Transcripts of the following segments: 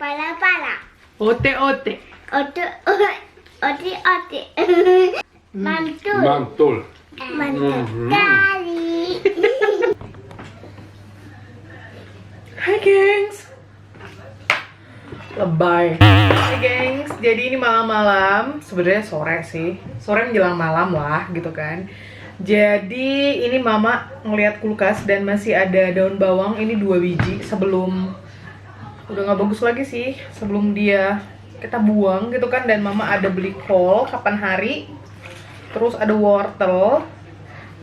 Pala-pala. Ote-ote. Oti-oti. Mantul. Mantul. Mantul kali. Hai gengs. Lebay. Hai gengs, jadi ini malam-malam, sebenarnya sore sih. Sore menjelang malam lah gitu kan. Jadi ini mama ngeliat kulkas dan masih ada daun bawang ini 2 biji sebelum udah nggak bagus lagi sih, sebelum dia kita buang gitu kan. Dan mama ada beli kol kapan hari, terus ada wortel.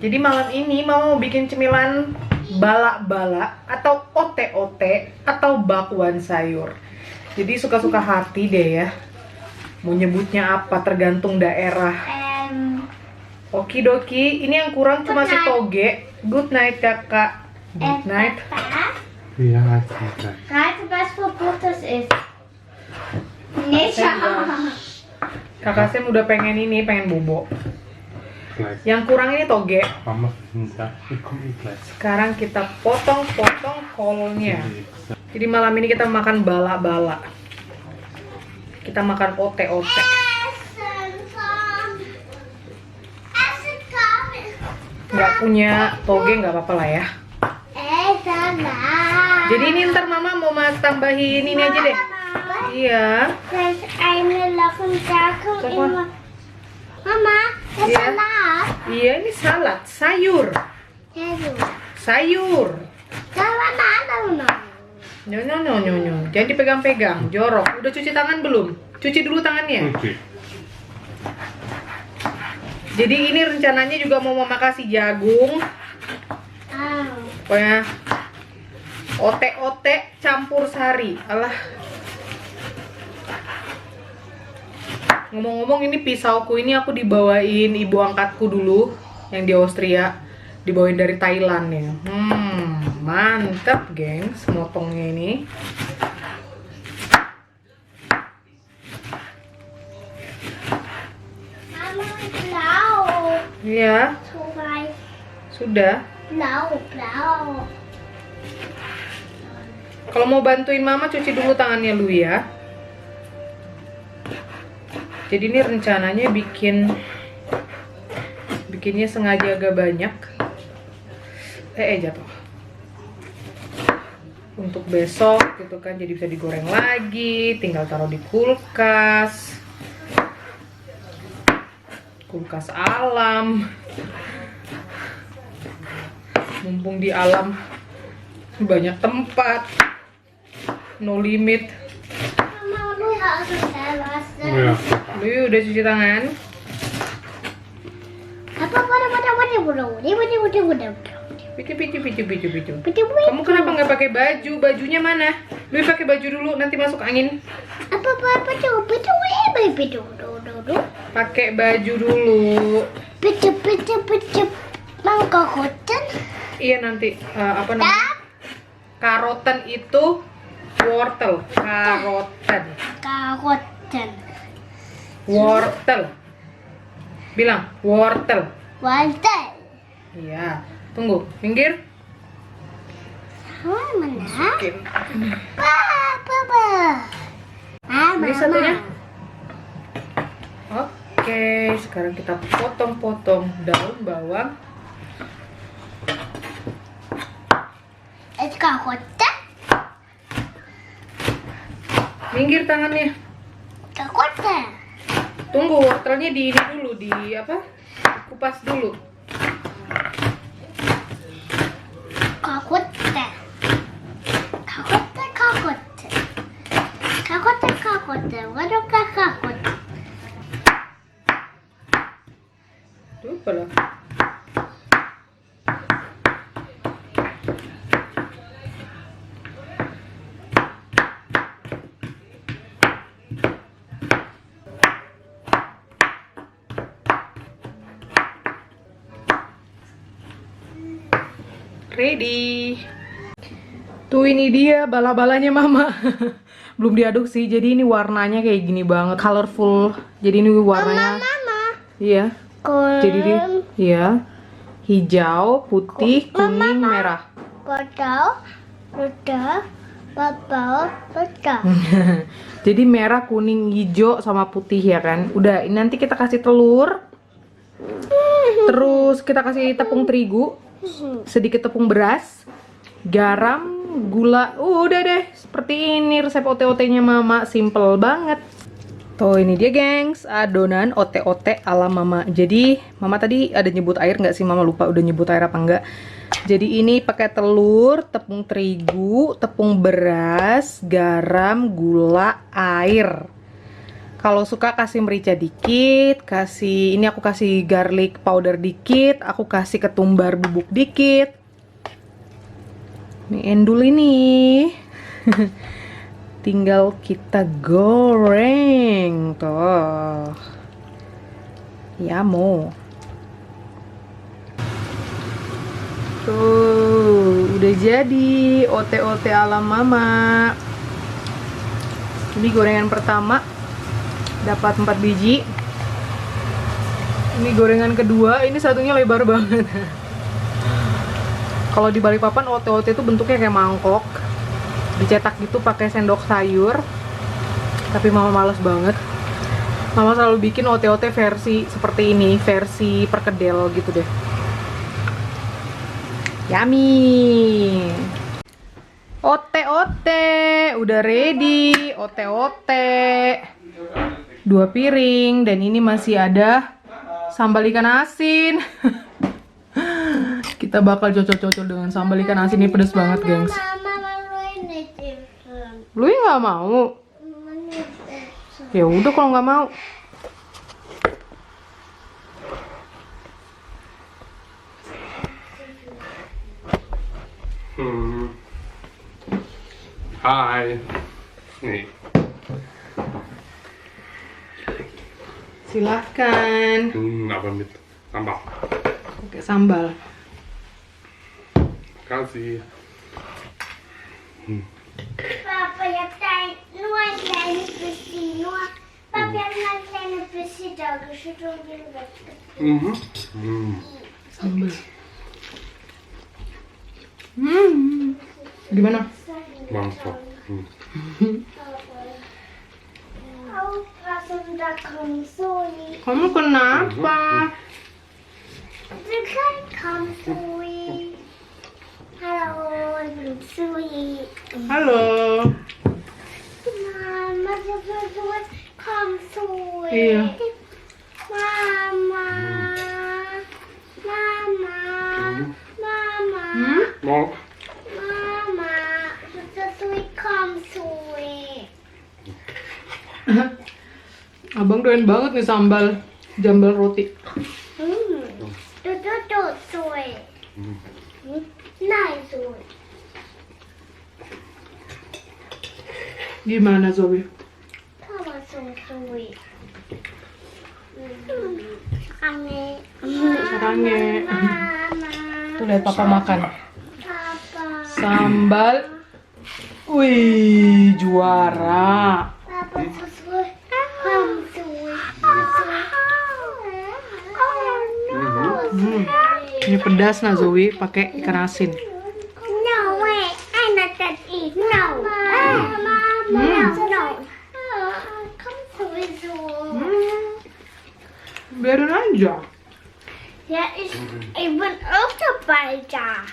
Jadi malam ini mama mau bikin cemilan bala-bala atau ote-ote atau bakwan sayur. Jadi suka-suka hati deh ya, mau nyebutnya apa tergantung daerah. Okidoki, ini yang kurang cuma si toge. Good night kakak. Good night. Ja, sicher. Kijk was voor potes is. Nee, Kakak Sam udah pengen ini, pengen bobo. Gleich. Yang kurang ini toge. Mama findet ich komme gleich. Sekarang kita potong-potong kolnya. Jadi malam ini kita makan bala-bala. Kita makan ote-ote. Nggak punya toge nggak apa-apa lah ya. Jadi ini ntar mama mau tambahin ini aja deh. Iya. Mama, Iya. salad. Iya, ini salad, sayur. Sayur. Salad ada no. Nyo. Jangan dipegang-pegang, jorok. Udah cuci tangan belum? Cuci dulu tangannya. Okay. Jadi ini rencananya juga mau mama kasih jagung. Pokoknya ote-ote campur sari. Alah. Ngomong-ngomong, ini pisauku ini aku dibawain ibu angkatku dulu yang di Austria, dibawain dari Thailand ya. Mantap gengs, motongnya ini. Mama, blau. Iya, sudah. Blau. Kalau mau bantuin mama cuci dulu tangannya lu ya. Jadi ini rencananya bikinnya sengaja agak banyak. Jatuh. Untuk besok gitu kan, jadi bisa digoreng lagi, tinggal taruh di kulkas. Kulkas alam. Mumpung di alam banyak tempat. No limit. Mama, lu harus wassen. Ja. Lu udah cuci tangan? Apa? Picu. Kamu kenapa nggak pakai baju? Bajunya mana? Lu pakai baju dulu, nanti masuk angin. Pakai baju dulu. Mangga koten. Iya nanti apa namanya? Karoten itu wortel. Karoten. Wortel. Bilang wortel. Wortel. Iya. Tunggu, minggir. Mana? Masukin. Papa. Ini satunya. Oke, sekarang kita potong-potong daun bawang. Karoten. Minggir tangannya. Karoten. Tunggu, wortelnya di ini dulu, di apa? Kupas dulu. Karoten. Waduh, karoten. Tuh, pala. Ready. Tuh ini dia bala-balanya mama. Belum diaduk sih, jadi ini warnanya kayak gini banget, colorful. Jadi ini warnanya, Mama. iya. Jadi dia, iya, hijau, putih, kuning, merah. Kodok, Papa, pecah. Jadi merah, kuning, hijau, sama putih ya kan. Udah, ini nanti kita kasih telur. Terus kita kasih tepung terigu, sedikit tepung beras, garam, gula. Udah deh, seperti ini resep ote-otenya Mama, simple banget. Tuh ini dia gengs, adonan ote-ote ala Mama. Jadi Mama tadi ada nyebut air nggak sih? Mama lupa udah nyebut air apa enggak. Jadi ini pakai telur, tepung terigu, tepung beras, garam, gula, air. Kalau suka kasih merica dikit, ini aku kasih garlic powder dikit, aku kasih ketumbar bubuk dikit. Ini endul ini. Tinggal kita goreng tuh. Ya mau. Tuh, udah jadi ote-ote ala Mama. Ini gorengan pertama dapat 4 biji. Ini gorengan kedua, ini satunya lebar banget. Kalau di Balikpapan ote-ote itu bentuknya kayak mangkok. Dicetak gitu pakai sendok sayur. Tapi Mama males banget. Mama selalu bikin ote-ote versi seperti ini, versi perkedel gitu deh. Yummy. Ote-ote udah ready. Ote-ote 2 piring, dan ini masih ada sambal ikan asin. Kita bakal cocok-cocok dengan sambal ikan asin, ini pedes banget gengs. Lu nggak mau? Ya udah kalau nggak mau. Hai. Nih. Silahkan. Apa mit sambal? Pakai sambal. Kasih. Papa, jag tar några kleine bisschen, nur. Papa, jag har en kleine bisschen dagar, så tror jag det räcker. Sambal. Gimana? Mantap. Hoppas att det kommer så i. Kamu kenapa? Du kan komma så i. Hallå, så i. Halo. Mamma, jag vill kom så i. Iya. Mamma. Mamma. Mamma. Mau? Mamma. Så i kom så i. Abang doyan banget nih sambal jambal roti. Du, så i. Nej, så i. Gimana Zoe? Pappa så i. Ange. Sarange. Mamma. Tuh lihat Papa makan. Pappa. Sambal. Wih, juara. Pappa så i. Kom så i. Ini pedas nah Zoe, pakai ikan asin. No way, I'm not that eat. No. Mama, no. Kom så i så. Biarin aja. Jag vill också bajsa.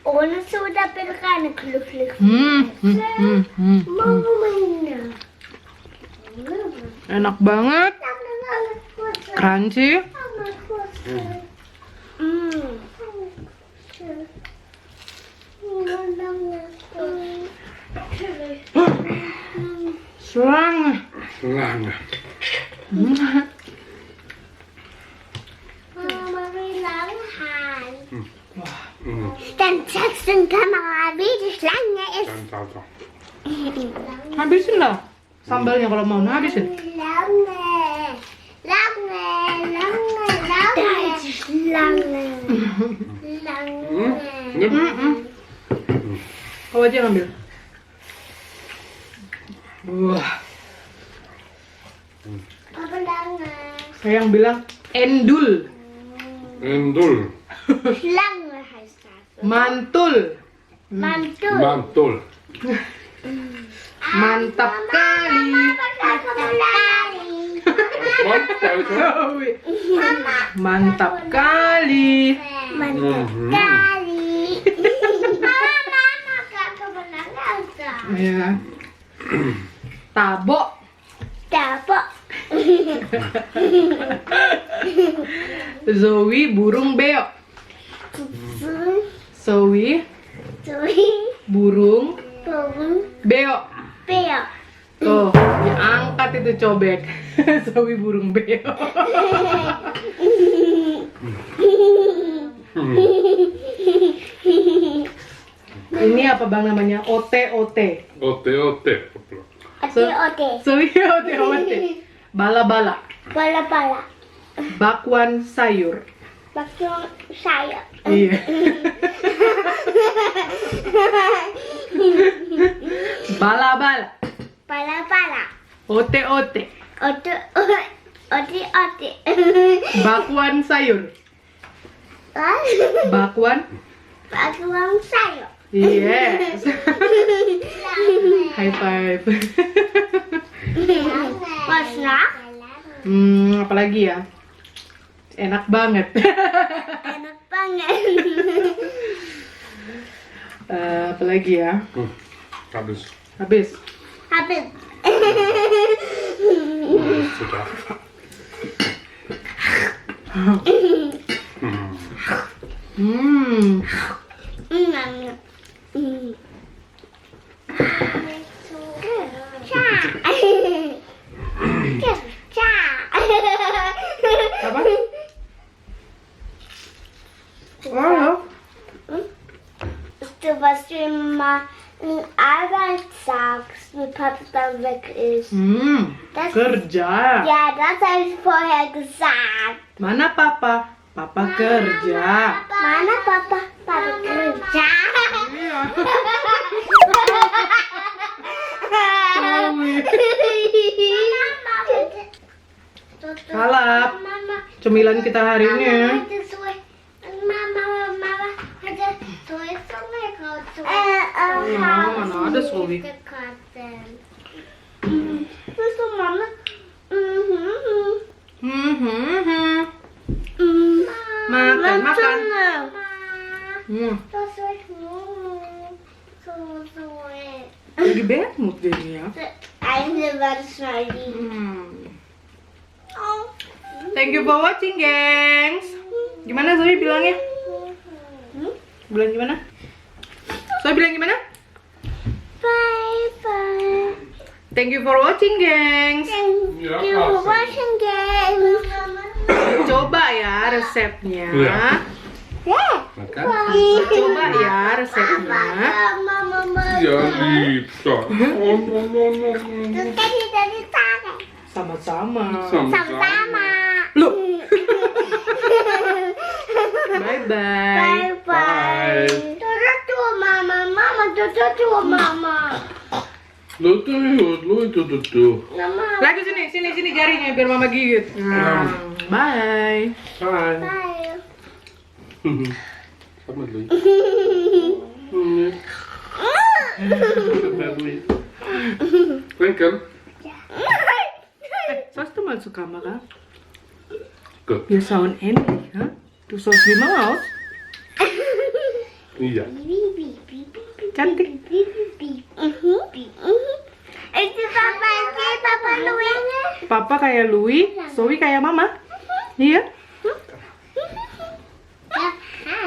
Och nu så där pelkan klufflig. Mamma. Enak banget, crunchy. Selang. Selang. Mamma vill han. Den texten kan man arbeta slange är Dan salsa. Habisin lah sambalnya kalau mau, nah habisin. slange. Kau aja ngambil. Wah, Apa slange? saya yang bilang endul, Endul. Slange heißt das. mantul. Mantul. Mantul. Mantap kali. Mantap kali. Mantap. Zoe. Mantap kali. Mantap kali. Mama gak kemenangan. Ya. Tabok. Dapat. Zoe burung beo. Zoe burung beo. Beo. Tuh, diangkat itu cobek. Zoe burung beo. Ini apa bang namanya? Ote-ote. Ote. Oke. Zoe ote-ote. Bala-bala. Bala-bala. Bakwan sayur. Bakso saya. Iya. Bala-bala. Bala-bala. Ote-ote. Ote. Bakwan sayur. Bakwan. Bakwan sayur. Yes. High five. Warna Apalagi ya? Enak banget. enak banget. Apalagi ya? Habis. Habis. Habis. Sudah. Apa? Halo. Du was du immer Arbeit sagst, wie Papa dann weg ist. Das, Kerja. ja, das habe ich vorher gesagt. Mana papa? Papa kerja. Mana Papa? Papa kerja. Iya. Kalap. Cemilan kita hari ini ya. Mana ada Zoe. Terus tuh mama. Makan, makan. Lagi bad mood jadinya. Eine war Schneidy. Thank you for watching, gengs. Gimana Zoe bilangnya? Bilang gimana? Zoe bilang gimana? Bye bye. Thank you for watching, gengs. Thank Ya, you for asik. watching games. Coba ya resepnya. Iya. Yeah. Makan. Coba ya resepnya. Mama. Ya bisa. No. Terus dari tangan. Sama-sama. Sama-sama. Loh. Bye-bye. Bye Bye. Tuh mama. Tuh mama. Lu itu. Mama. Lagi sini jarinya biar mama gigit. Bye. Bye. Bye. Sama lu. Trinken. Soos du mal zu Kamera? Gut. Wir schauen ähnlich, ha? Du schaust wie Maus. Iya. Cantik. Itu Papa Louis. Papa kayak Louis, Zoe kayak Mama. Iya? Ya.